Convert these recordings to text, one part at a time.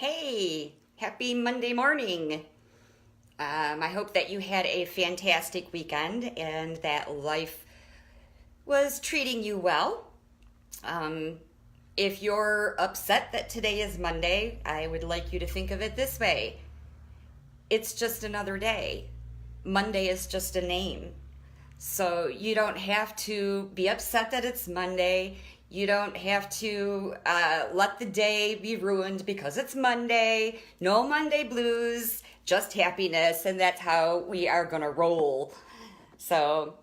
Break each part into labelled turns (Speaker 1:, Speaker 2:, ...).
Speaker 1: Hey, happy Monday morning. I hope that you had a fantastic weekend and that life was treating you well. Um, if you're upset that today is Monday, I would like you to think of it this way: it's just another day. Monday is just a name. So you don't have to be upset that it's Monday. You don't have to let the day be ruined because it's Monday. No Monday blues, just happiness, and that's how we are going to roll. So,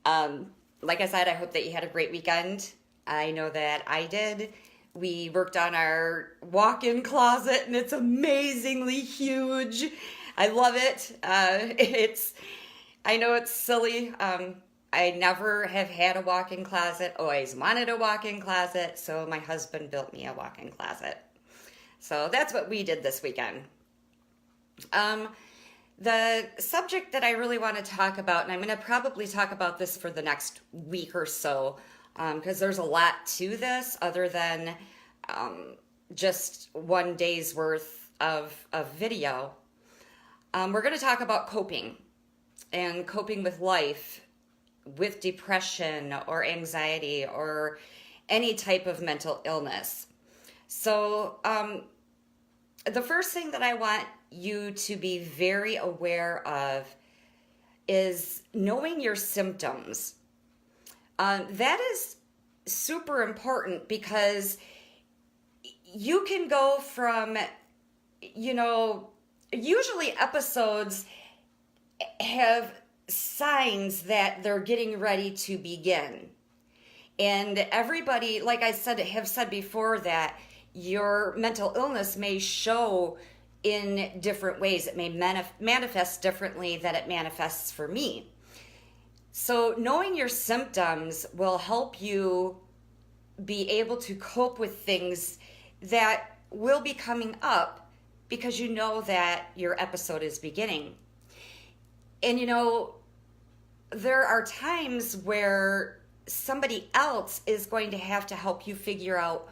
Speaker 1: like I said, I hope that you had a great weekend. I know that I did. We worked on our walk-in closet, and it's amazingly huge. I love it. I know it's silly. I never have had a walk-in closet, always wanted a walk-in closet, so my husband built me a walk-in closet. So that's what we did this weekend. The subject that I really want to talk about, and I'm going to probably talk about this for the next week or so, because there's a lot to this other than just one day's worth of video. We're going to talk about coping and coping with life, with depression or anxiety or any type of mental illness. So the first thing that I want you to be very aware of is knowing your symptoms. That is super important because you can go from, usually episodes have signs that they're getting ready to begin. And everybody, like I said, have said before, that your mental illness may show in different ways. It may manifest differently than it manifests for me. So knowing your symptoms will help you be able to cope with things that will be coming up because you know that your episode is beginning. And there are times where somebody else is going to have to help you figure out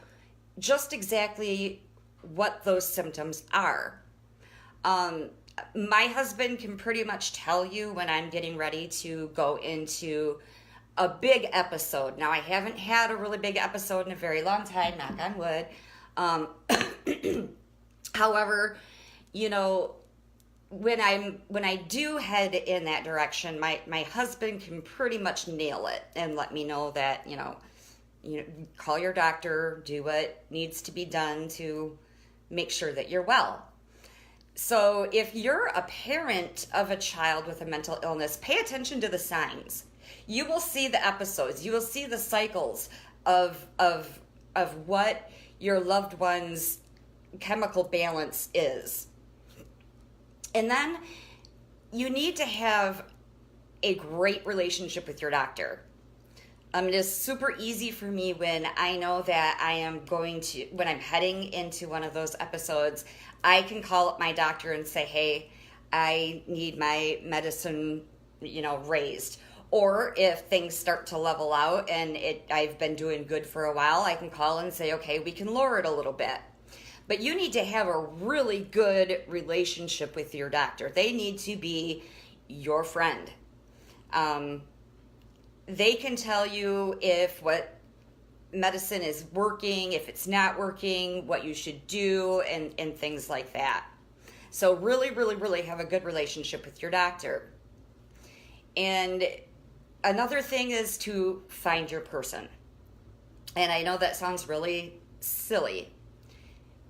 Speaker 1: just exactly what those symptoms are. My husband can pretty much tell you when I'm getting ready to go into a big episode. Now, I haven't had a really big episode in a very long time, knock on wood. However, when I do head in that direction, my husband can pretty much nail it and let me know that, call your doctor, do what needs to be done to make sure that you're well. So if you're a parent of a child with a mental illness, pay attention to the signs. You will see the episodes. You will see the cycles of what your loved one's chemical balance is. And then you need to have a great relationship with your doctor. It is super easy for me when I know that when I'm heading into one of those episodes, I can call up my doctor and say, hey, I need my medicine, raised. Or if things start to level out and I've been doing good for a while, I can call and say, okay, we can lower it a little bit. But you need to have a really good relationship with your doctor. They need to be your friend. They can tell you if what medicine is working, if it's not working, what you should do, and things like that. So really, really, really have a good relationship with your doctor. And another thing is to find your person. And I know that sounds really silly,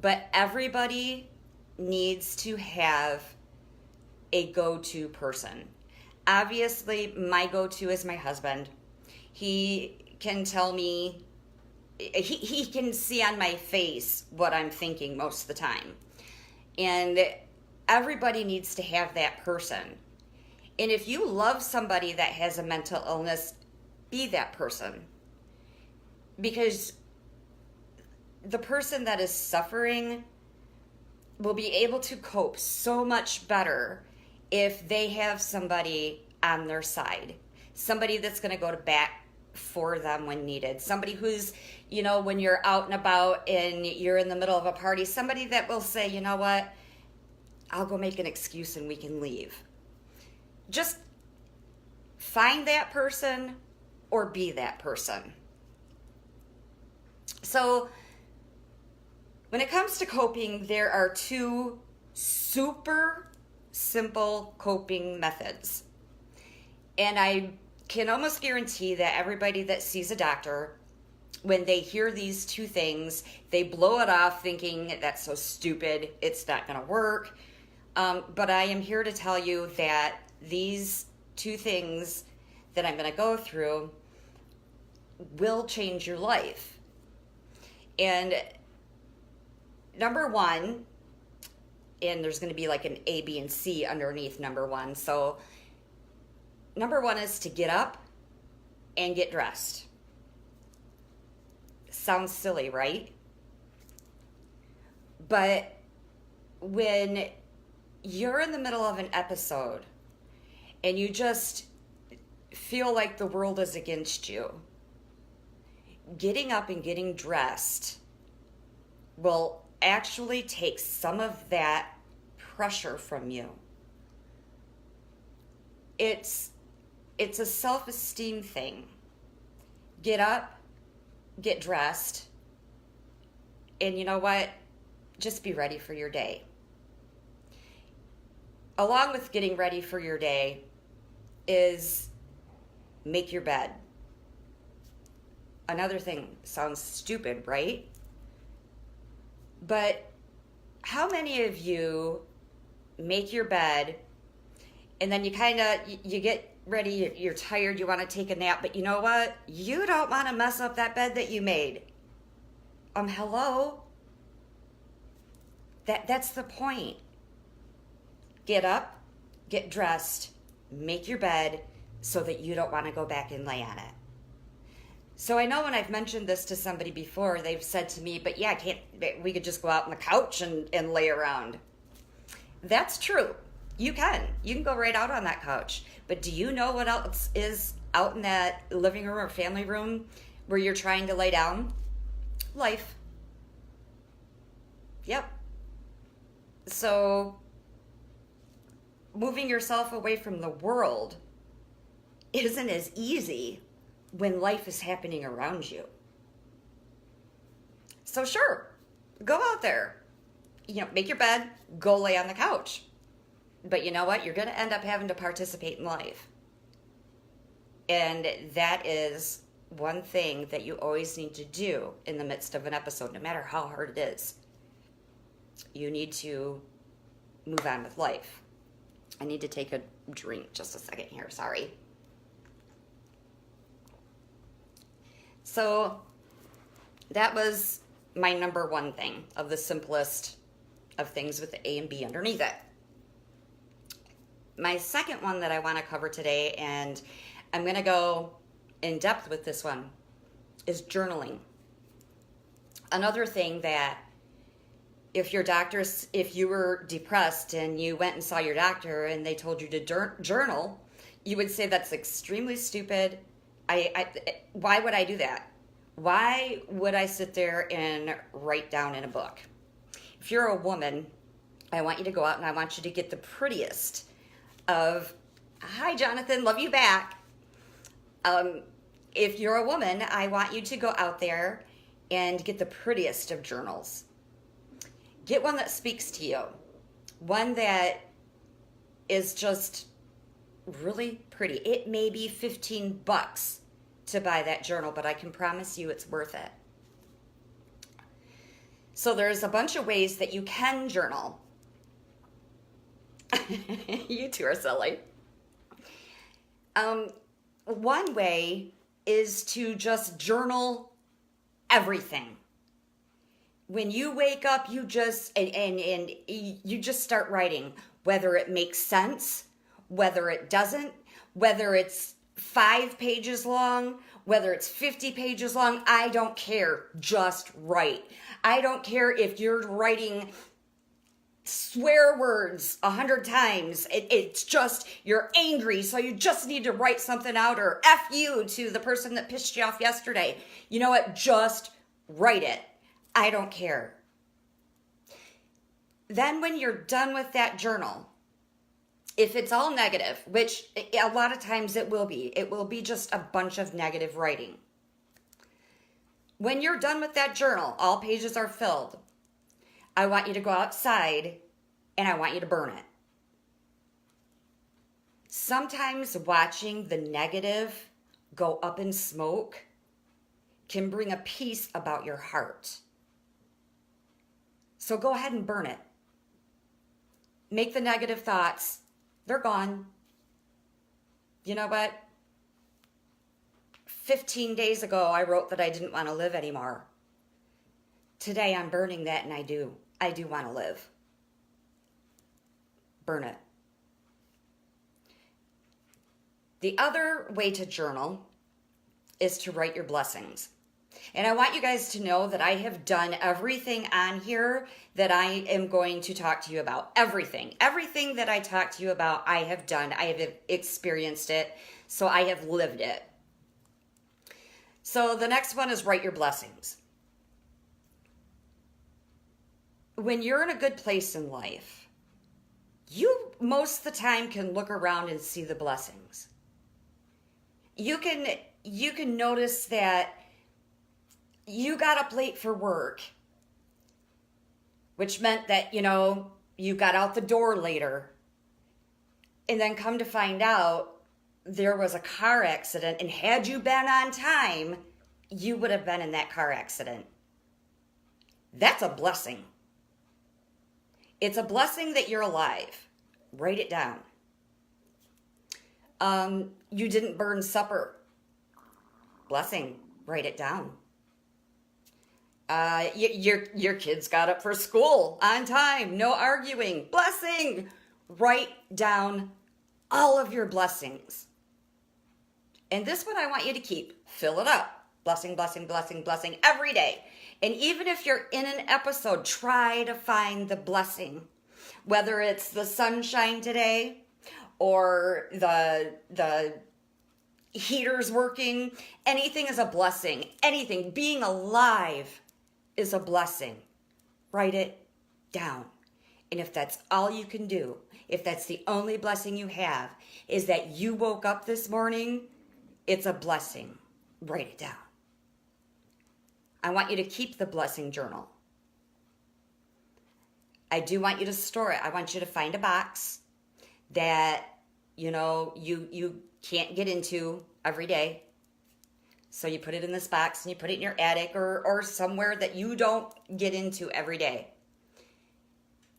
Speaker 1: but everybody needs to have a go-to person. Obviously, my go-to is my husband. He can tell me, he can see on my face what I'm thinking most of the time. And everybody needs to have that person. And if you love somebody that has a mental illness, be that person. Because the person that is suffering will be able to cope so much better if they have somebody on their side. Somebody that's going to go to bat for them when needed. Somebody who's, when you're out and about and you're in the middle of a party, somebody that will say, you know what, I'll go make an excuse and we can leave. Just find that person or be that person. So when it comes to coping, there are two super simple coping methods. And I can almost guarantee that everybody that sees a doctor, when they hear these two things, they blow it off thinking that's so stupid, it's not going to work. But I am here to tell you that these two things that I'm going to go through will change your life. And number one, and there's going to be like an A, B, and C underneath number one. So number one is to get up and get dressed. Sounds silly, right? But when you're in the middle of an episode and you just feel like the world is against you, getting up and getting dressed will actually take some of that pressure from you. It's a self-esteem thing. Get up, get dressed, and you know what? Just be ready for your day. Along with getting ready for your day is make your bed. Another thing, sounds stupid, right? But how many of you make your bed and then you get ready, you're tired, you want to take a nap, but you know what? You don't want to mess up that bed that you made. Hello? That's the point. Get up, get dressed, make your bed so that you don't want to go back and lay on it. So I know when I've mentioned this to somebody before, they've said to me, but yeah, we could just go out on the couch and lay around. That's true. You can go right out on that couch. But do you know what else is out in that living room or family room where you're trying to lay down? Life. Yep. So moving yourself away from the world isn't as easy when life is happening around you. So sure, go out there, make your bed, go lay on the couch. But you know what? You're going to end up having to participate in life. And that is one thing that you always need to do in the midst of an episode, no matter how hard it is. You need to move on with life. I need to take a drink just a second here, sorry. So that was my number one thing of the simplest of things with the A and B underneath it. My second one that I want to cover today, and I'm going to go in depth with this one, is journaling. Another thing that if you were depressed and you went and saw your doctor and they told you to journal, you would say that's extremely stupid. Why would I do that? Why would I sit there and write down in a book? If you're a woman, I want you to go out and I want you to get the prettiest of, hi Jonathan, love you back. If you're a woman, I want you to go out there and get the prettiest of journals. Get one that speaks to you. One that is just really pretty. It may be $15 to buy that journal, but I can promise you it's worth it. So there's a bunch of ways that you can journal. You two are silly. One way is to just journal everything. When you wake up, you just and you just start writing, whether it makes sense, whether it doesn't, whether it's 5 pages long, whether it's 50 pages long, I don't care. Just write. I don't care if you're writing swear words 100 times. It's just, you're angry, so you just need to write something out, or F you to the person that pissed you off yesterday. You know what? Just write it. I don't care. Then when you're done with that journal, if it's all negative, which a lot of times it will be just a bunch of negative writing. When you're done with that journal, all pages are filled, I want you to go outside and I want you to burn it. Sometimes watching the negative go up in smoke can bring a peace about your heart. So go ahead and burn it. Make the negative thoughts, they're gone. You know what? 15 days ago, I wrote that I didn't want to live anymore. Today, I'm burning that, and I do. I do want to live. Burn it. The other way to journal is to write your blessings. And I want you guys to know that I have done everything on here that I am going to talk to you about. Everything. Everything that I talk to you about, I have done. I have experienced it. So I have lived it. So the next one is write your blessings. When you're in a good place in life, you most of the time can look around and see the blessings. You can notice that you got up late for work, which meant that, you got out the door later. And then come to find out there was a car accident, and had you been on time, you would have been in that car accident. That's a blessing. It's a blessing that you're alive. Write it down. You didn't burn supper. Blessing. Write it down. Your kids got up for school on time. No arguing. Blessing. Write down all of your blessings. And this one I want you to keep. Fill it up. Blessing, blessing, blessing, blessing every day. And even if you're in an episode, try to find the blessing. Whether it's the sunshine today or the heaters working, anything is a blessing. Anything. Being alive is a blessing. Write it down. And if that's all you can do, if that's the only blessing you have, is that you woke up this morning, it's a blessing. Write it down. I want you to keep the blessing journal. I do want you to store it. I want you to find a box that, you can't get into every day. So you put it in this box and you put it in your attic or somewhere that you don't get into every day.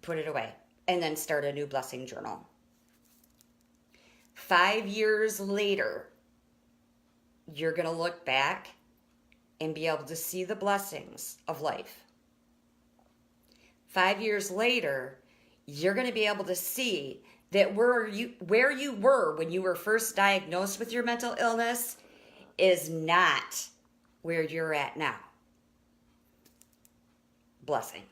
Speaker 1: Put it away and then start a new blessing journal. 5 years later, you're going to look back and be able to see the blessings of life. 5 years later, you're going to be able to see that where you were when you were first diagnosed with your mental illness is not where you're at now. Blessing.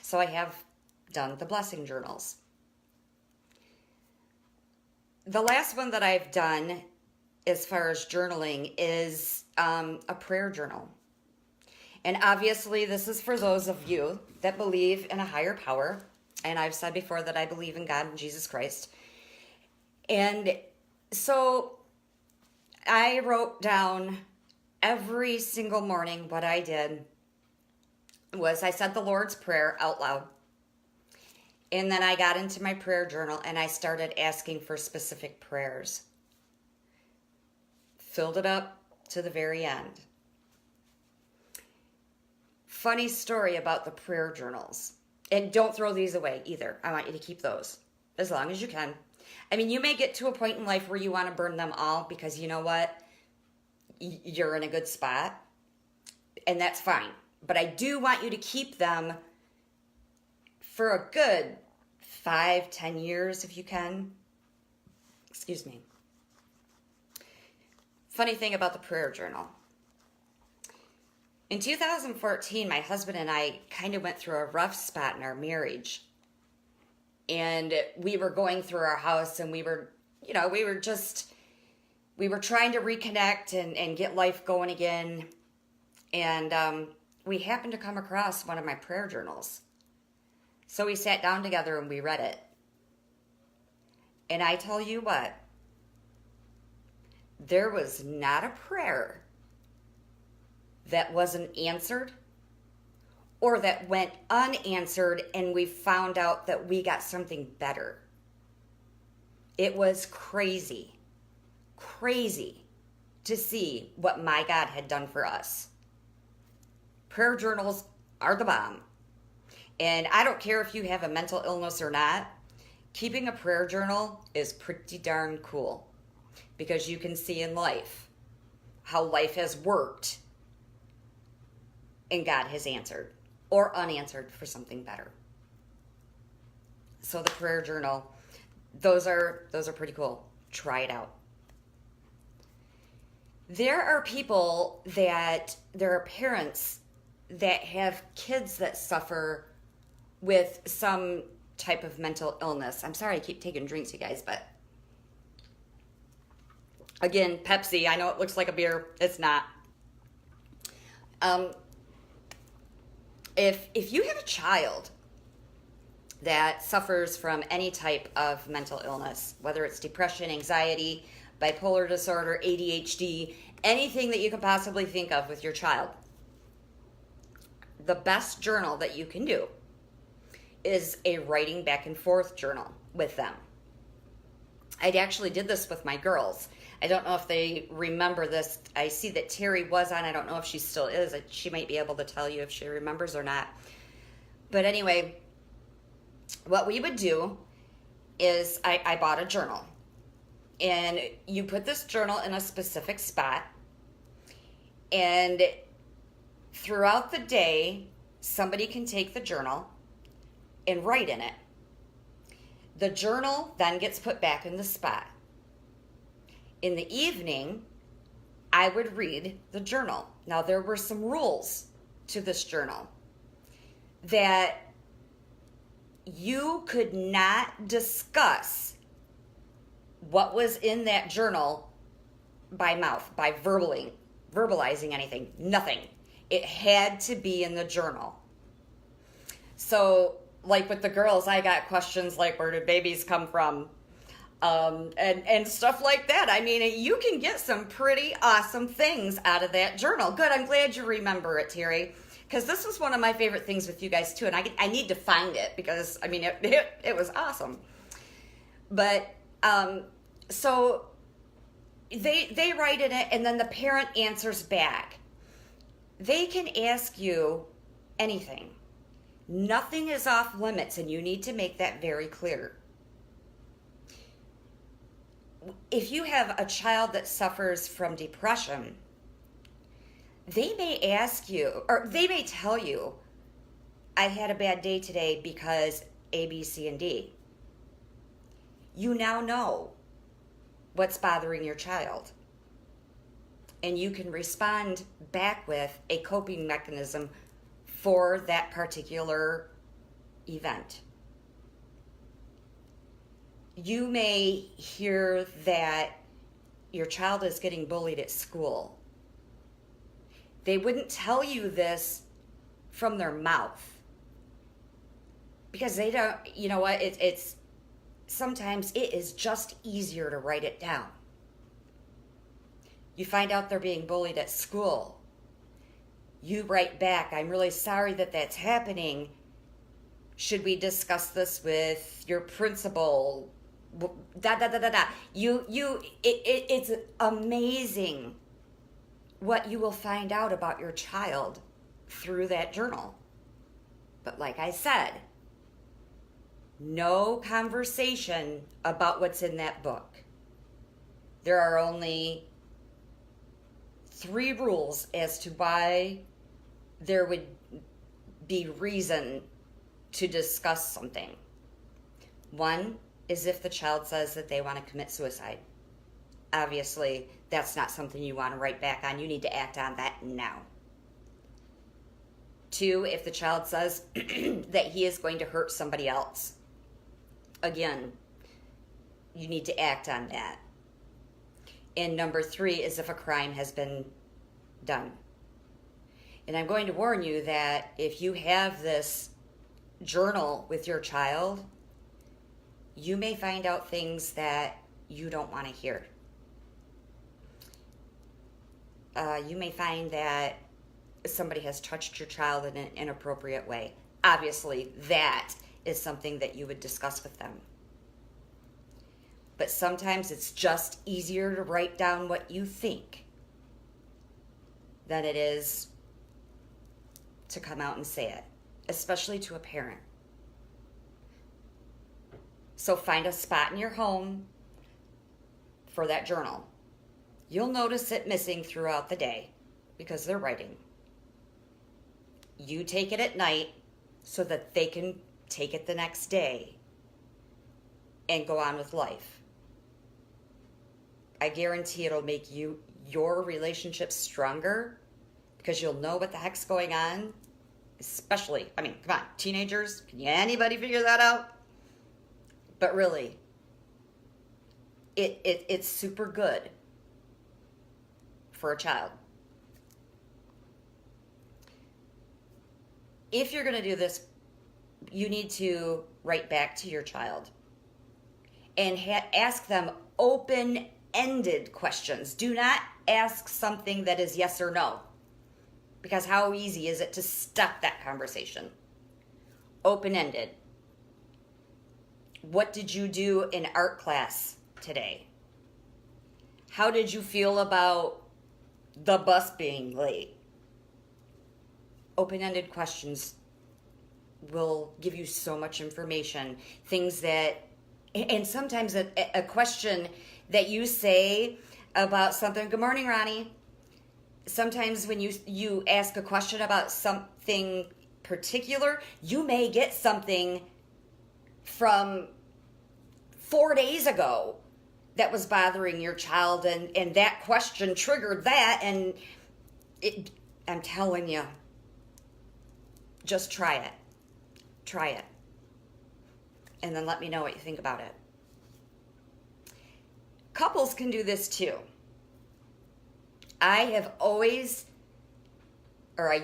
Speaker 1: So I have done the blessing journals. The last one that I've done as far as journaling is a prayer journal. And obviously this is for those of you that believe in a higher power. And I've said before that I believe in God and Jesus Christ. And so I wrote down every single morning. What I did was I said the Lord's Prayer out loud. And then I got into my prayer journal and I started asking for specific prayers. Filled it up to the very end. Funny story about the prayer journals. And don't throw these away either. I want you to keep those as long as you can. I mean, you may get to a point in life where you want to burn them all because you know what? You're in a good spot. And that's fine. But I do want you to keep them for a good 5-10 years if you can. Excuse me. Funny thing about the prayer journal. In 2014, my husband and I kind of went through a rough spot in our marriage. And we were going through our house and we were trying to reconnect and get life going again. And we happened to come across one of my prayer journals. So we sat down together and we read it. And I tell you what, there was not a prayer that wasn't answered or that went unanswered and we found out that we got something better. It was crazy to see what my God had done for us. Prayer journals are the bomb. And I don't care if you have a mental illness or not, keeping a prayer journal is pretty darn cool because you can see in life how life has worked and God has answered or unanswered for something better. So the prayer journal, those are pretty cool. Try it out. There are parents that have kids that suffer with some type of mental illness. I'm sorry I keep taking drinks, you guys, but again, Pepsi, I know it looks like a beer. It's not. If you have a child that suffers from any type of mental illness, whether it's depression, anxiety, bipolar disorder, ADHD, anything that you can possibly think of with your child, the best journal that you can do is a writing back and forth journal with them. I actually did this with my girls. I don't know if they remember this. I see that Terry was on. I don't know if she still is. She might be able to tell you if she remembers or not. But anyway, what we would do is I bought a journal. And you put this journal in a specific spot. And throughout the day, somebody can take the journal and write in it. The journal then gets put back in the spot. In the evening, I would read the journal. Now, there were some rules to this journal that you could not discuss what was in that journal by mouth, by verbalizing anything, nothing. It had to be in the journal. So, like with the girls, I got questions like, where did babies come from? And stuff like that. I mean, you can get some pretty awesome things out of that journal. Good, I'm glad you remember it, Terry, because this was one of my favorite things with you guys too, and I need to find it because, I mean, it was awesome. But, so they write in it, and then the parent answers back. They can ask you anything. Nothing is off limits, and you need to make that very clear. If you have a child that suffers from depression, they may ask you, or they may tell you, I had a bad day today because A, B, C, and D. You now know what's bothering your child. And you can respond back with a coping mechanism for that particular event. You may hear that your child is getting bullied at school. They wouldn't tell you this from their mouth because they don't, you know what, it's sometimes it is just easier to write it down. You find out they're being bullied at school. You write back, I'm really sorry that that's happening. Should we discuss this with your principal? It's amazing what you will find out about your child through that journal. But like I said, no conversation about what's in that book. There are only 3 rules as to why there would be reason to discuss something. 1 is if the child says that they want to commit suicide. Obviously, that's not something you want to write back on. You need to act on that now. 2, if the child says that he is going to hurt somebody else. Again, you need to act on that. And number 3 is if a crime has been done. And I'm going to warn you that if you have this journal with your child, you may find out things that you don't want to hear. You may find that somebody has touched your child in an inappropriate way. Obviously, that is something that you would discuss with them. But sometimes it's just easier to write down what you think than it is to come out and say it, especially to a parent. So find a spot in your home for that journal. You'll notice it missing throughout the day because they're writing. You take it at night so that they can take it the next day and go on with life. I guarantee it'll make your relationship stronger because you'll know what the heck's going on. Especially, I mean, come on, teenagers, can anybody figure that out? But really, it's super good for a child. If you're going to do this, you need to write back to your child and ask them open-ended questions. Do not ask something that is yes or no, because how easy is it to stop that conversation? Open-ended. What did you do in art class today? How did you feel about the bus being late? Open-ended questions will give you so much information. Things that, and sometimes a question that you say about something, good morning, Ronnie. Sometimes when you ask a question about something particular, you may get something from 4 days ago that was bothering your child, and that question triggered that, and I'm telling you, just try it. Try it. And then let me know what you think about it. Couples can do this too. I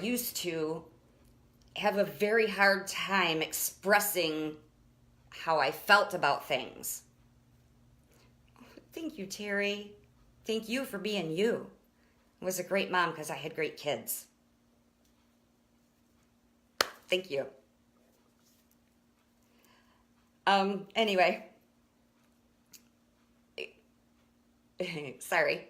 Speaker 1: used to have a very hard time expressing how I felt about things. Thank you, Terry. Thank you for being you. I was a great mom because I had great kids. Thank you. Anyway. Sorry.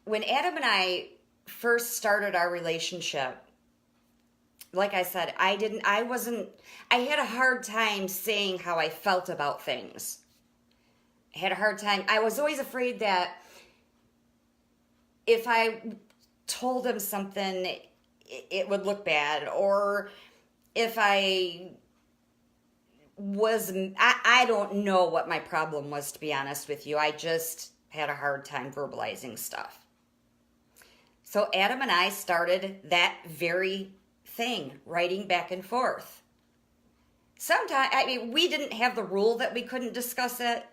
Speaker 1: When Adam and I first started our relationship, like I said, I had a hard time saying how I felt about things. I had a hard time. I was always afraid that if I told him something, it would look bad. Or if I don't know what my problem was, to be honest with you. I just had a hard time verbalizing stuff. So Adam and I started that very thing, writing back and forth. Sometimes, we didn't have the rule that we couldn't discuss it,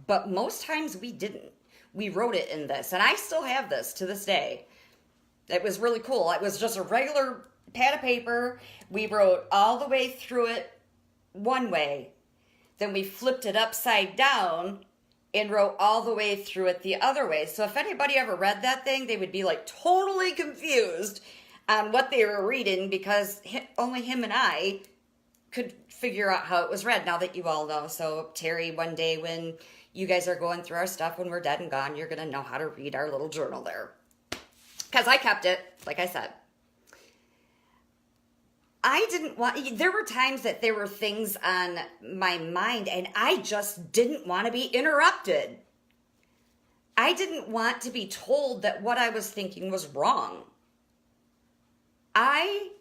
Speaker 1: but most times we didn't. We wrote it in this, and I still have this to this day. It was really cool. It was just a regular pad of paper. We wrote all the way through it one way. Then we flipped it upside down and wrote all the way through it the other way. So if anybody ever read that thing, they would be like totally confused on what they were reading because only him and I could figure out how it was read, now that you all know. So Terry, one day when you guys are going through our stuff, when we're dead and gone, you're going to know how to read our little journal there. Because I kept it, like I said. There were times that there were things on my mind and I just didn't want to be interrupted. I didn't want to be told that what I was thinking was wrong. I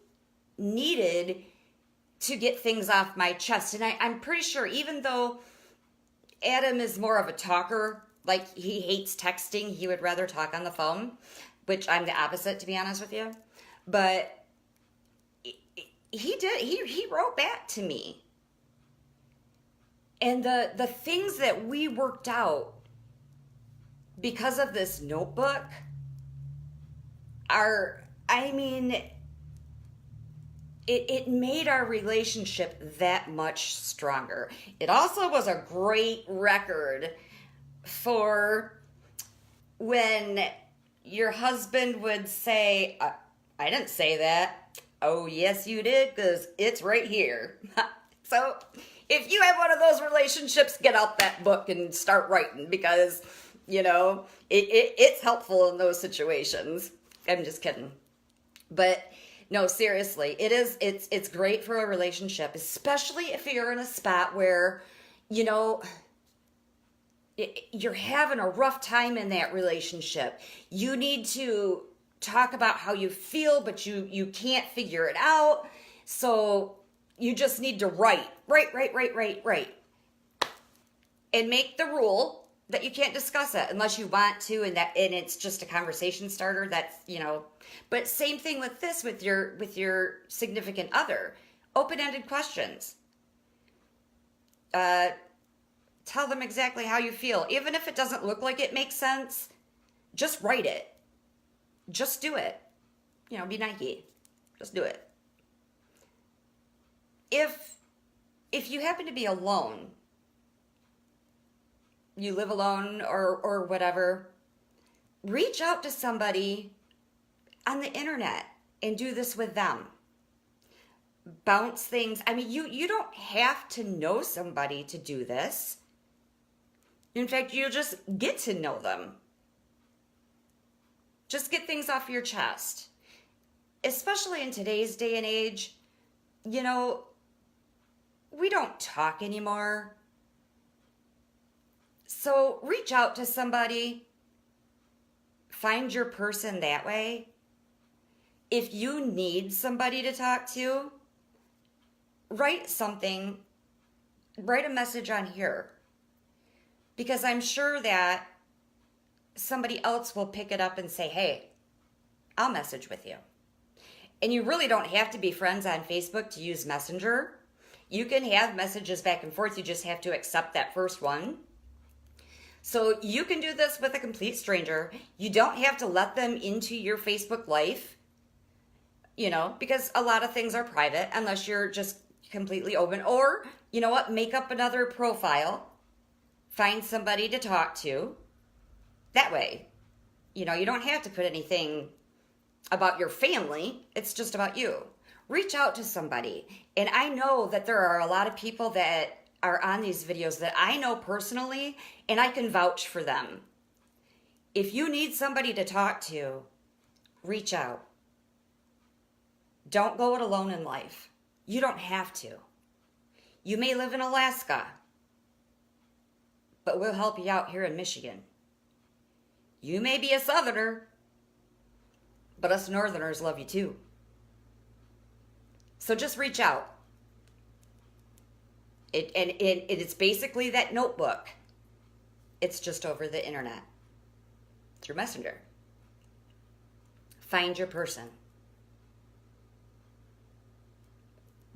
Speaker 1: needed to get things off my chest. And I'm pretty sure, even though Adam is more of a talker, like he hates texting, he would rather talk on the phone, which I'm the opposite, to be honest with you. But he wrote back to me. And the things that we worked out because of this notebook are, I mean, it made our relationship that much stronger. It also was a great record for when your husband would say, I didn't say that. Oh, yes, you did, because it's right here. So if you have one of those relationships, get out that book and start writing, because, it's helpful in those situations. I'm just kidding. But no, seriously, it's great for a relationship, especially if you're in a spot where, you're having a rough time in that relationship. You need to talk about how you feel, but you can't figure it out. So you just need to write. And make the rule that you can't discuss it unless you want to, and it's just a conversation starter. That's, but same thing with this, with your significant other. Open-ended questions. Tell them exactly how you feel. Even if it doesn't look like it makes sense, just write it. Just do it. Be Nike. Just do it. If you happen to be alone, you live alone or whatever, reach out to somebody on the internet and do this with them. Bounce things. I mean, you don't have to know somebody to do this. In fact, you just get to know them. Just get things off your chest. Especially in today's day and age, we don't talk anymore. So reach out to somebody. Find your person that way. If you need somebody to talk to, write something. Write a message on here. Because I'm sure that somebody else will pick it up and say, hey, I'll message with you. And you really don't have to be friends on Facebook to use Messenger. You can have messages back and forth. You just have to accept that first one. So you can do this with a complete stranger. You don't have to let them into your Facebook life, because a lot of things are private unless you're just completely open. Or, make up another profile. Find somebody to talk to. That way, you don't have to put anything about your family. It's just about you. Reach out to somebody. And I know that there are a lot of people that are on these videos that I know personally, and I can vouch for them. If you need somebody to talk to, reach out. Don't go it alone in life. You don't have to. You may live in Alaska, but we'll help you out here in Michigan. You may be a Southerner, but us Northerners love you too. So just reach out. It's basically that notebook. It's just over the internet through Messenger. Find your person.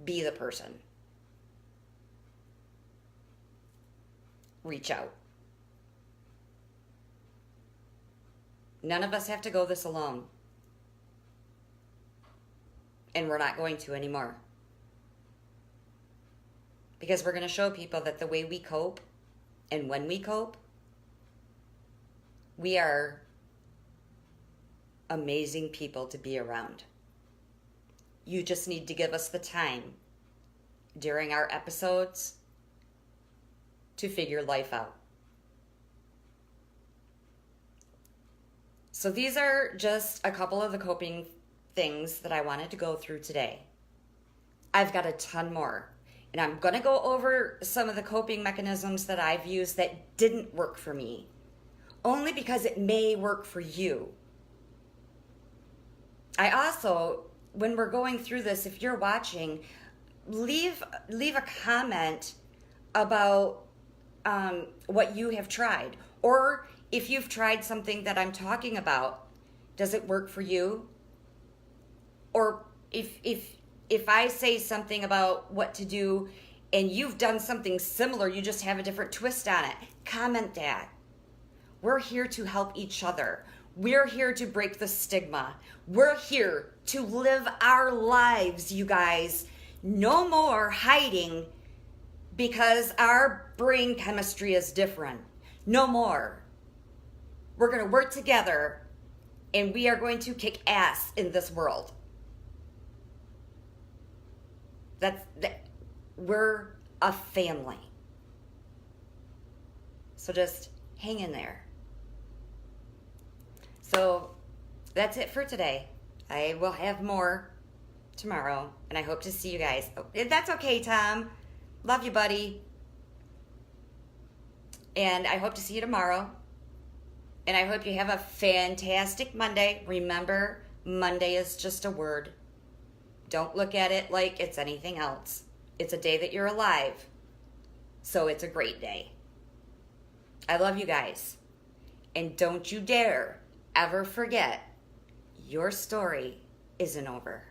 Speaker 1: Be the person. Reach out. None of us have to go this alone. And we're not going to anymore. Because we're going to show people that the way we cope and when we cope, we are amazing people to be around. You just need to give us the time during our episodes to figure life out. So these are just a couple of the coping things that I wanted to go through today. I've got a ton more. And I'm going to go over some of the coping mechanisms that I've used that didn't work for me. Only because it may work for you. I also, when we're going through this, if you're watching, leave a comment about what you have tried. Or if you've tried something that I'm talking about, does it work for you? Or if I say something about what to do and you've done something similar, you just have a different twist on it, comment that. We're here to help each other. We're here to break the stigma. We're here to live our lives, you guys. No more hiding because our brain chemistry is different. No more. We're going to work together and we are going to kick ass in this world. We're a family. So just hang in there. So that's it for today. I will have more tomorrow, and I hope to see you guys. Oh, that's okay, Tom. Love you, buddy. And I hope to see you tomorrow. And I hope you have a fantastic Monday. Remember, Monday is just a word. Don't look at it like it's anything else. It's a day that you're alive. So it's a great day. I love you guys. And don't you dare ever forget, your story isn't over.